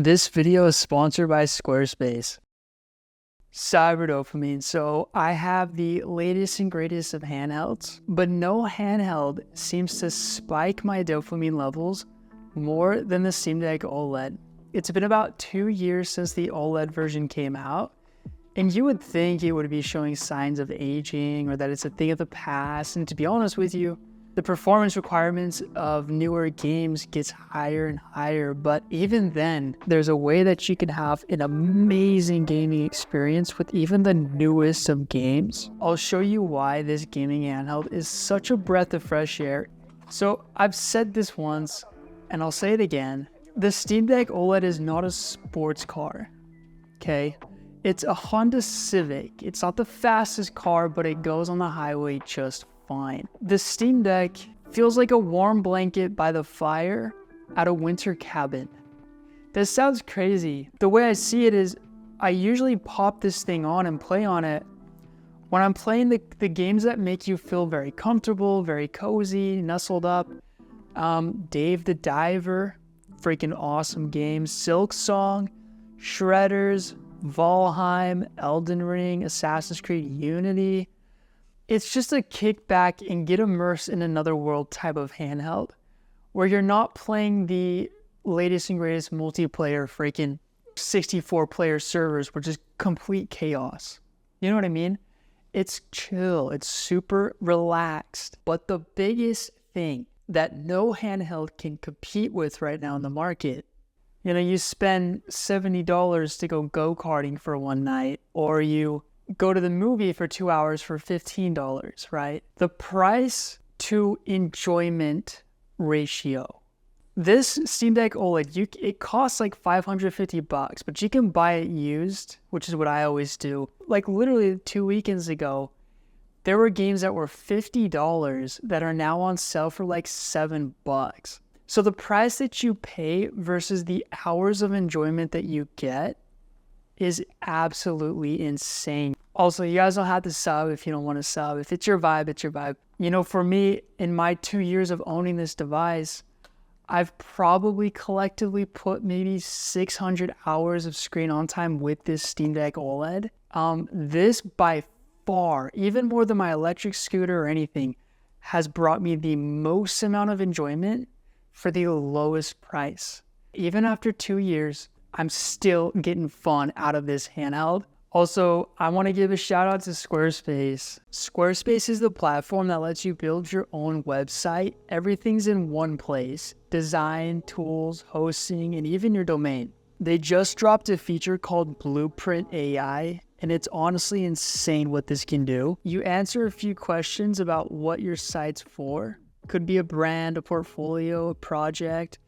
This video is sponsored by Squarespace. Cyberdopamine. So I have the latest and greatest of handhelds, but no handheld seems to spike my dopamine levels more than the Steamdeck Oled. It's been about 2 years since the OLED version came out, and you would think it would be showing signs of aging or that it's a thing of the past. And to be honest with you, the performance requirements of newer games gets higher and higher, but even then, there's a way that you can have an amazing gaming experience with even the newest of games. I'll show you why this gaming handheld is such a breath of fresh air. So I've said this once, and I'll say it again. The Steamdeck Oled is not a sports car, okay? It's a Honda Civic. It's not the fastest car, but it goes on the highway just fine. The Steam Deck feels like a warm blanket by the fire at a winter cabin. This sounds crazy. The way I see it is I usually pop this thing on and play on it when I'm playing the games that make you feel very comfortable, very cozy, nestled up. Dave the Diver, freaking awesome game. Silk Song, Shredders, Valheim, Elden Ring, Assassin's Creed Unity. It's just a kick back and get immersed in another world type of handheld where you're not playing the latest and greatest multiplayer freaking 64 player servers, which is complete chaos. You know what I mean? It's chill. It's super relaxed. But the biggest thing that no handheld can compete with right now in the market, you spend $70 to go go-karting for one night, or you go to the movie for 2 hours for $15, right? The price to enjoyment ratio. This Steamdeck Oled, it costs like $550, but you can buy it used, which is what I always do. Like literally 2 weekends ago, there were games that were $50 that are now on sale for like $7. So the price that you pay versus the hours of enjoyment that you get is absolutely insane. Also, you guys don't have to sub if you don't want to sub. If it's your vibe, it's your vibe. For me, in my 2 years of owning this device, I've probably collectively put maybe 600 hours of screen on time with this Steamdeck Oled. This by far, even more than my electric scooter or anything, has brought me the most amount of enjoyment for the lowest price. Even after 2 years, I'm still getting fun out of this handheld. Also, I want to give a shout out to Squarespace. Squarespace is the platform that lets you build your own website. Everything's in one place. Design, tools, hosting, and even your domain. They just dropped a feature called Blueprint AI, and it's honestly insane what this can do. You answer a few questions about what your site's for. Could be a brand, a portfolio, a project,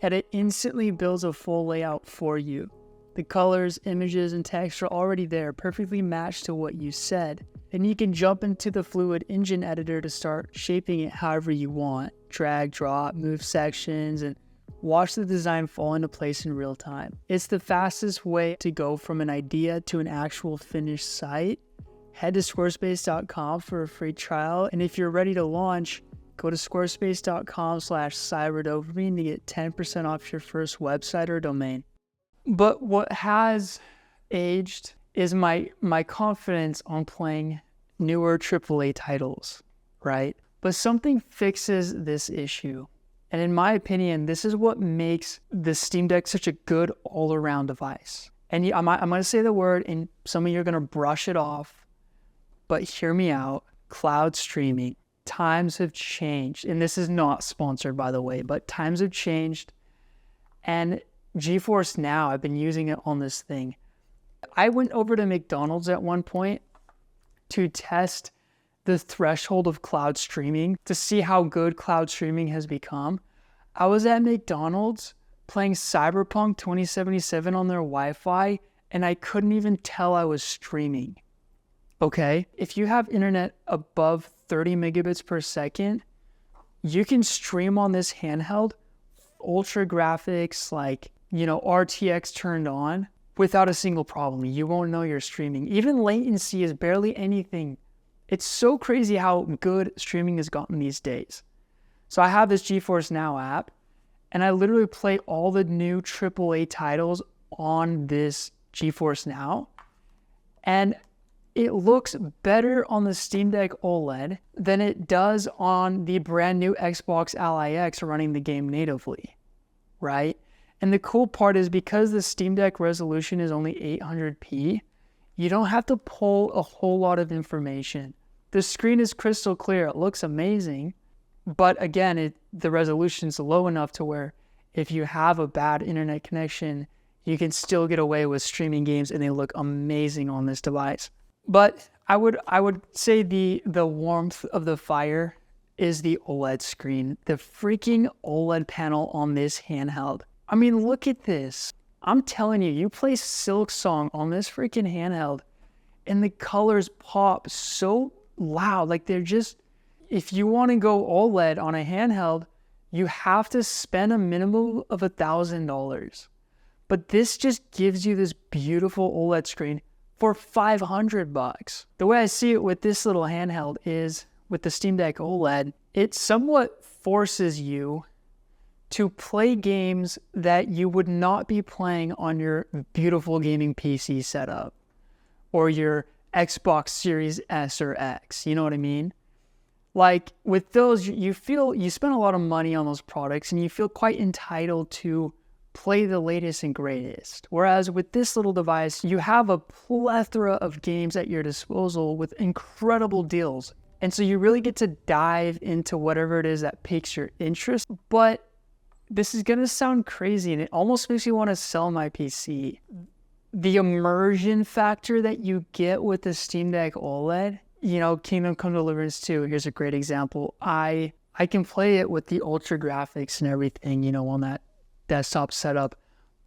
and it instantly builds a full layout for you. The colors, images, and text are already there, perfectly matched to what you said. And you can jump into the Fluid Engine editor to start shaping it however you want. Drag, drop, move sections, and watch the design fall into place in real time. It's the fastest way to go from an idea to an actual finished site. Head to squarespace.com for a free trial, and if you're ready to launch, go to squarespace.com/cyberdopamine to get 10% off your first website or domain. But what has aged is my confidence on playing newer AAA titles, right? But something fixes this issue. And in my opinion, this is what makes the Steam Deck such a good all-around device. And I'm going to say the word, and some of you are going to brush it off, but hear me out. Cloud streaming. Times have changed, and this is not sponsored, by the way, but times have changed. And GeForce Now, I've been using it on this thing. I went over to McDonald's at one point to test the threshold of cloud streaming to see how good cloud streaming has become. I was at McDonald's playing Cyberpunk 2077 on their Wi-Fi, and I couldn't even tell I was streaming. Okay? If you have internet above 30 megabits per second, you can stream on this handheld, ultra graphics, like, RTX turned on without a single problem. You won't know you're streaming. Even latency is barely anything. It's so crazy how good streaming has gotten these days. So I have this GeForce Now app, And I literally play all the new AAA titles on this GeForce Now. And it looks better on the Steamdeck OLED than it does on the brand new Xbox Ally X running the game natively, right? And the cool part is because the Steam Deck resolution is only 800p, you don't have to pull a whole lot of information. The screen is crystal clear. It looks amazing. But again, the resolution is low enough to where if you have a bad internet connection, you can still get away with streaming games and they look amazing on this device. But I would say the warmth of the fire is the OLED screen. The freaking OLED panel on this handheld. I mean, look at this. I'm telling you, you play Silksong on this freaking handheld and the colors pop so loud. Like they're just, if you want to go OLED on a handheld, you have to spend a minimum of $1,000. But this just gives you this beautiful OLED screen for $500. The way I see it with this little handheld is with the Steam Deck OLED, it somewhat forces you to play games that you would not be playing on your beautiful gaming PC setup or your Xbox Series S or X. You know what I mean? Like with those, you spend a lot of money on those products and you feel quite entitled to play the latest and greatest. Whereas with this little device, you have a plethora of games at your disposal with incredible deals. And so you really get to dive into whatever it is that piques your interest. But this is going to sound crazy and it almost makes me want to sell my PC. The immersion factor that you get with the Steam Deck OLED, you know, Kingdom Come Deliverance 2, here's a great example. I can play it with the ultra graphics and everything, you know, on that desktop setup,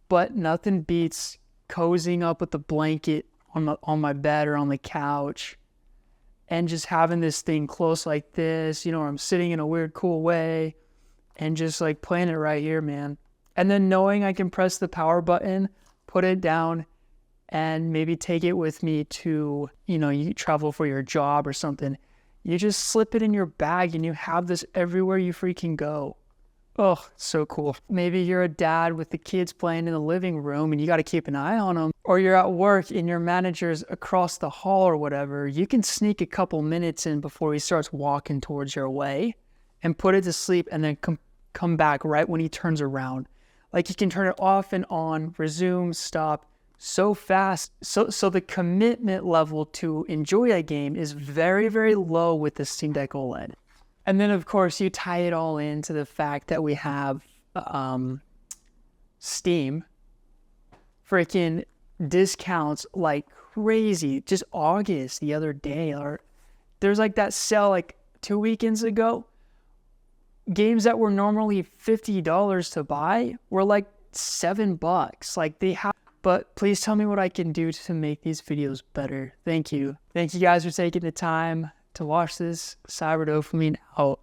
but nothing beats cozying up with the blanket on my bed or on the couch and just having this thing close like this, you know, where I'm sitting in a weird, cool way and just like playing it right here, man. And then knowing I can press the power button, put it down, and maybe take it with me to, you know, you travel for your job or something. You just slip it in your bag and you have this everywhere you freaking go. Oh, so cool. Maybe you're a dad with the kids playing in the living room and you got to keep an eye on them. Or you're at work and your manager's across the hall or whatever. You can sneak a couple minutes in before he starts walking towards your way and put it to sleep and then come back right when he turns around. Like you can turn it off and on, resume, stop so fast. So the commitment level to enjoy a game is very, very low with the Steam Deck OLED. And then, of course, you tie it all into the fact that we have Steam freaking discounts like crazy. Just August the other day, or there's like that sale like 2 weekends ago. Games that were normally $50 to buy were like $7. Like they have. But please tell me what I can do to make these videos better. Thank you. Thank you guys for taking the time to watch this. Cyber Dopamine out.